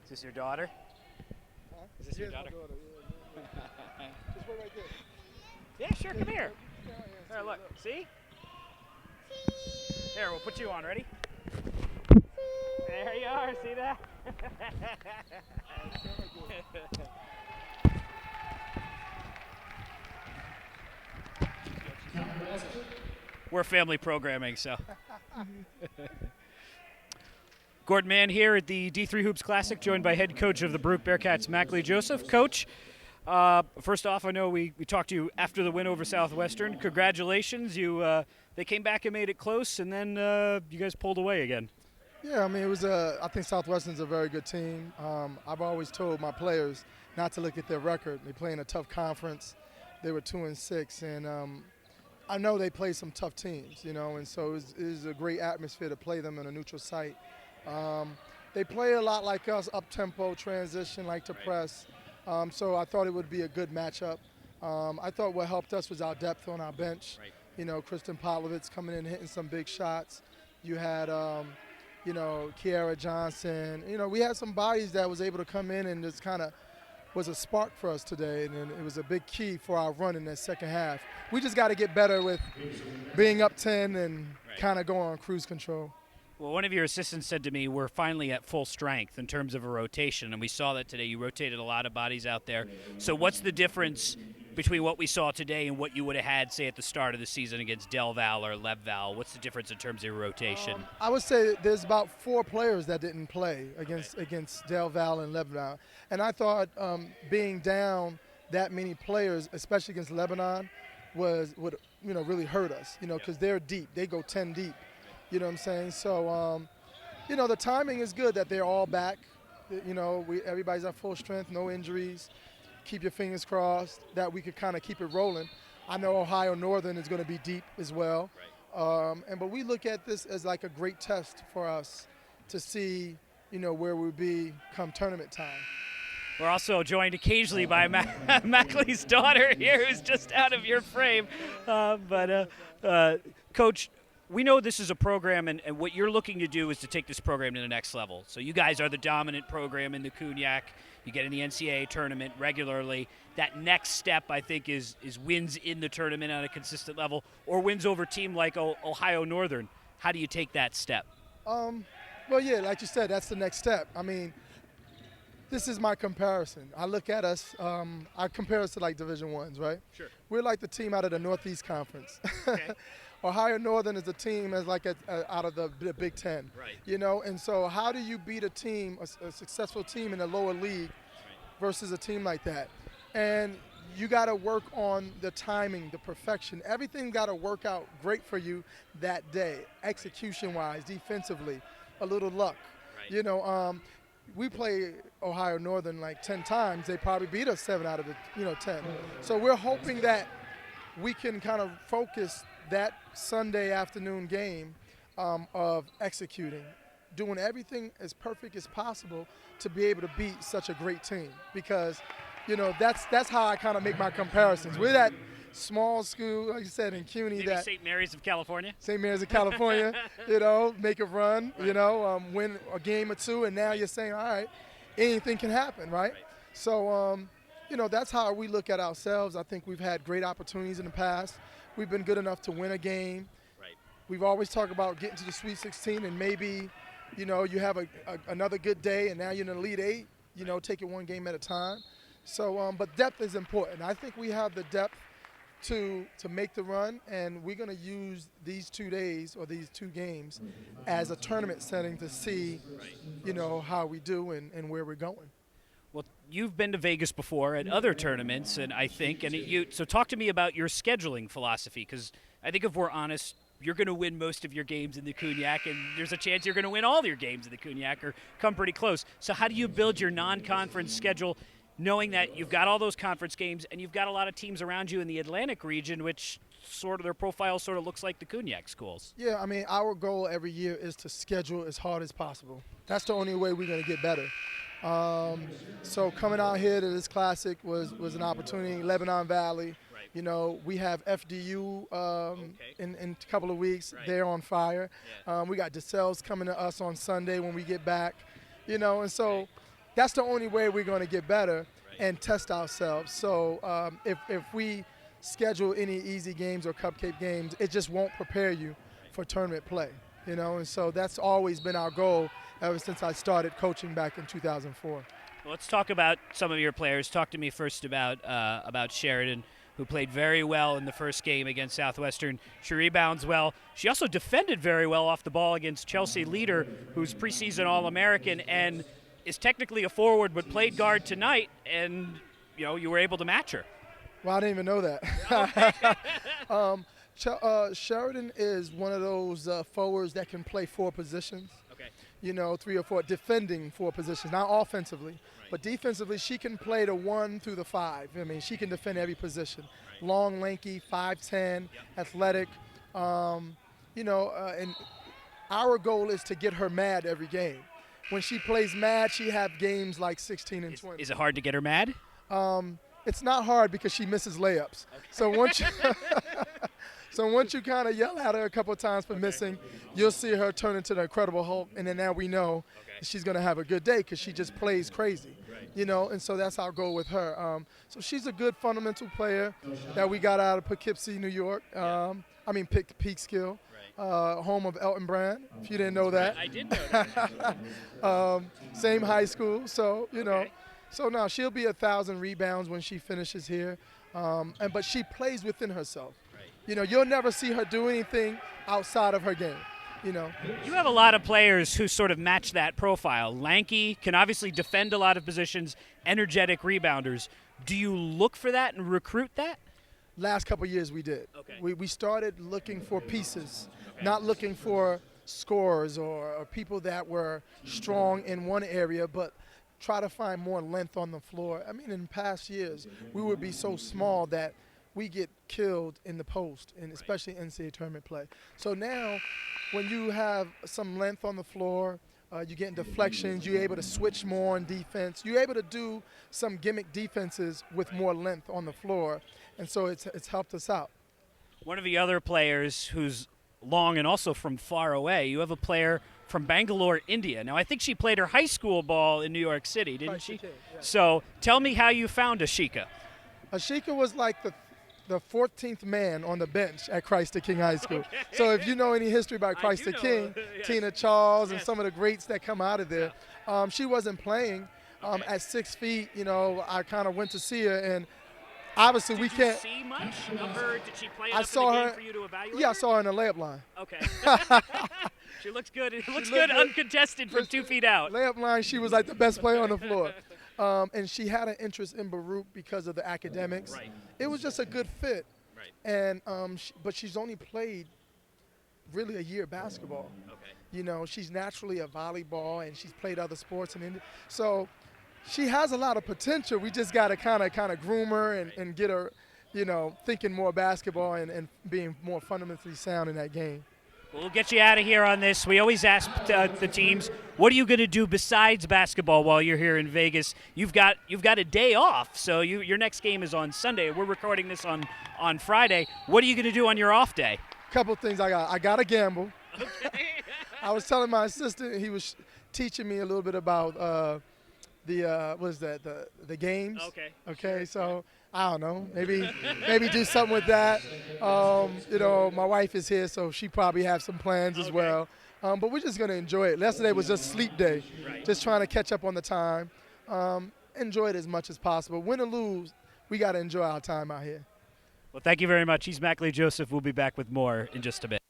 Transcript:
Is this your daughter? Huh? Is this your daughter? My daughter, yeah. Just wait right there. Yeah, sure, come here. Yeah, yeah, There, see, look. See? There, we'll put you on. Ready? There you are. See that? Stand right there. We're family programming, so. Gordon Mann here at the D3 Hoops Classic, joined by head coach of the Baruch Bearcats, Machli Joseph. Coach, first off, I know we talked to you after the win over Southwestern. Congratulations. They came back and made it close, and then you guys pulled away again. Yeah, I mean, it was I think Southwestern's a very good team. I've always told my players not to look at their record. They play in a tough conference. They were 2-6, and I know they play some tough teams, and so it was a great atmosphere to play them in a neutral site. They play a lot like us, up-tempo, transition, like to press. So I thought it would be a good matchup. I thought what helped us was our depth on our bench. Right. Kristen Potlovitz coming in, hitting some big shots. You had, Kiara Johnson. We had some bodies that was able to come in and just kind of was a spark for us today, and it was a big key for our run in that second half. We just got to get better with being up 10 and kind of go on cruise control. Well, one of your assistants said to me, we're finally at full strength in terms of a rotation, and we saw that today. You rotated a lot of bodies out there. So what's the difference between what we saw today and what you would have had, say, at the start of the season against Del Val or Lev Val? What's the difference in terms of your rotation? I would say there's about 4 players that didn't play against Del Val and Lebanon. And I thought being down that many players, especially against Lebanon, would really hurt us, because they're deep. They go 10 deep. You know what I'm saying? So, the timing is good that they're all back. Everybody's at full strength, no injuries. Keep your fingers crossed that we could kind of keep it rolling. I know Ohio Northern is going to be deep as well. But we look at this as like a great test for us to see, where we'll be come tournament time. We're also joined occasionally by Machli's daughter here, who's just out of your frame. Coach, we know this is a program, and what you're looking to do is to take this program to the next level. So you guys are the dominant program in the Cognac. You get in the NCAA tournament regularly. That next step, I think, is wins in the tournament on a consistent level, or wins over a team like Ohio Northern. How do you take that step? Well, yeah, like you said, that's the next step. I mean, this is my comparison. I look at us, I compare us to like Division Ones, right? Sure. We're like the team out of the Northeast Conference. Okay. Ohio Northern is the team as like out of the Big Ten. Right. And so how do you beat a team, a successful team in the lower league versus a team like that? And you got to work on the timing, the perfection. Everything got to work out great for you that day, execution-wise, defensively, a little luck. Right. We play Ohio Northern like 10 times. They probably beat us 7 out of the 10. So we're hoping that we can kind of focus that Sunday afternoon game of executing, doing everything as perfect as possible to be able to beat such a great team. Because, that's how I kind of make my comparisons. We're that small school, like you said, in CUNY. Maybe that St. Mary's of California? St. Mary's of California, make a run, win a game or two, and now you're saying, all right, anything can happen, right? So, that's how we look at ourselves. I think we've had great opportunities in the past. We've been good enough to win a game. Right. We've always talked about getting to the Sweet 16 and maybe, you have another good day and now you're in the Elite 8, take it one game at a time. So, but depth is important. I think we have the depth to make the run, and we're going to use these 2 days or these 2 games as a tournament setting to see, how we do and where we're going. Well, you've been to Vegas before at other tournaments, and so talk to me about your scheduling philosophy, because I think if we're honest, you're going to win most of your games in the Cognac, and there's a chance you're going to win all your games in the Cognac or come pretty close. So how do you build your non-conference schedule, knowing that you've got all those conference games and you've got a lot of teams around you in the Atlantic region, which sort of their profile sort of looks like the Cognac schools? Yeah, I mean, our goal every year is to schedule as hard as possible. That's the only way we're going to get better. So coming out here to this classic was an opportunity. Lebanon Valley, we have FDU in a couple of weeks. Right. They're on fire. Yeah. We got DeSales coming to us on Sunday when we get back, and so that's the only way we're going to get better and test ourselves. So if we schedule any easy games or cupcake games, it just won't prepare you for tournament play, and so that's always been our goal ever since I started coaching back in 2004. Well, let's talk about some of your players. Talk to me first about Sheridan, who played very well in the first game against Southwestern. She rebounds well. She also defended very well off the ball against Chelsea Leader, who's preseason All-American and is technically a forward but played guard tonight, and you were able to match her. Well, I didn't even know that. Sheridan is one of those forwards that can play 4 positions. Okay. 3 or 4, defending 4 positions, not offensively, right. But defensively, she can play the 1 through the 5. I mean, she can defend every position. Right. Long, lanky, 5'10", athletic. And our goal is to get her mad every game. When she plays mad, she have games like 16 and 20. Is it hard to get her mad? It's not hard because she misses layups. Okay. So once you kind of yell at her a couple of times for missing, you'll see her turn into the Incredible Hulk, and then now we know she's going to have a good day because she just plays crazy, and so that's our goal with her. So she's a good fundamental player that we got out of Poughkeepsie, New York. Peekskill, home of Elton Brand, if you didn't know that. I did know that. Same high school, so, So now she'll be 1,000 rebounds when she finishes here, but she plays within herself. Right. You'll never see her do anything outside of her game. You have a lot of players who sort of match that profile. Lanky, can obviously defend a lot of positions, energetic rebounders. Do you look for that and recruit that? Last couple of years we did. Okay. We started looking for pieces, not looking for scorers or people that were strong in one area, but try to find more length on the floor. I mean, in past years, we would be so small that we get killed in the post, and especially NCAA tournament play. So now, when you have some length on the floor, you're getting deflections, you're able to switch more on defense, you're able to do some gimmick defenses with more length on the floor, and so it's helped us out. One of the other players who's long and also from far away, you have a player from Bangalore, India. Now, I think she played her high school ball in New York City, didn't she? Yeah. So tell me how you found Ashika. Ashika was like the 14th man on the bench at Christ the King High School. Okay. So if you know any history about Christ the King, yes. Tina Charles and some of the greats that come out of there, she wasn't playing. At 6 feet, I kind of went to see her, and obviously we can't. Did you see much of her? Did she play enough in the game for you to evaluate her? I saw her in the layup line. Okay. She looks good. It looks good uncontested from 2 feet out. Layup line, she was like the best player on the floor. And she had an interest in Baruch because of the academics. Right. It was just a good fit. Right. And but she's only played really a year of basketball. Okay. She's naturally a volleyball, and she's played other sports in India. So she has a lot of potential. We just got to kind of groom her and get her, thinking more basketball and being more fundamentally sound in that game. We'll get you out of here on this. We always ask the teams, what are you going to do besides basketball while you're here in Vegas? You've got a day off, so your next game is on Sunday. We're recording this on Friday. What are you going to do on your off day? Couple things I got to gamble. Okay. I was telling my assistant, he was teaching me a little bit about the games. Okay. So I don't know, maybe do something with that. My wife is here, so she probably have some plans as well. But we're just gonna enjoy it. Yesterday was just sleep day, just trying to catch up on the time. Enjoy it as much as possible. Win or lose, we gotta enjoy our time out here. Well, thank you very much. He's Machli Joseph. We'll be back with more in just a bit.